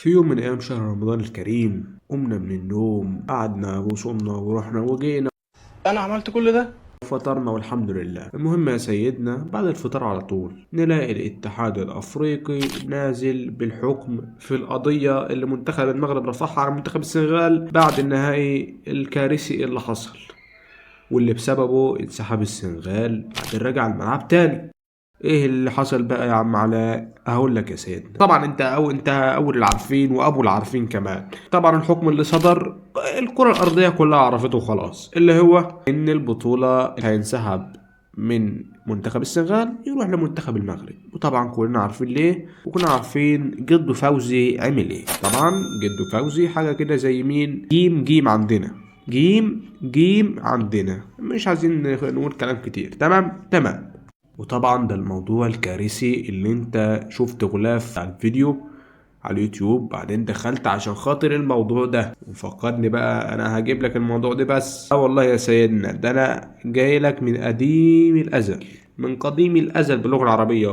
في يوم من أيام شهر رمضان الكريم قمنا من النوم، قعدنا وصمنا ورحنا وجينا انا عملت كل ده. وفطرنا والحمد لله. المهم يا سيدنا، بعد الفطار على طول نلاقي الاتحاد الأفريقي نازل بالحكم في القضية اللي منتخب المغرب رفعها على منتخب السنغال بعد النهائي الكارثي اللي حصل، واللي بسببه انسحب السنغال بعد الرجعة الملعب تاني. ايه اللي حصل بقى يا عم علاء؟ هقول لك يا سيدنا. طبعا انت اول العارفين وابو العارفين كمان. طبعا الحكم اللي صدر الكرة الارضية كلها عرفته خلاص، اللي هو ان البطولة هينسحب من منتخب السنغال يروح لمنتخب المغرب. وطبعا كلنا عارفين ليه، وكنا عارفين جدو فوزي عمل ايه. طبعا جدو فوزي حاجة كده زي مين، جيم جيم عندنا، جيم جيم عندنا، مش عايزين نقول كلام كتير. تمام تمام. وطبعا ده الموضوع الكارثي اللي انت شفت غلاف على الفيديو على اليوتيوب، بعدين دخلت عشان خاطر الموضوع ده وفكرني بقى انا هجيب لك الموضوع ده. بس والله يا سيدنا، ده انا جاي لك من قديم الازل، من قديم الازل باللغة العربية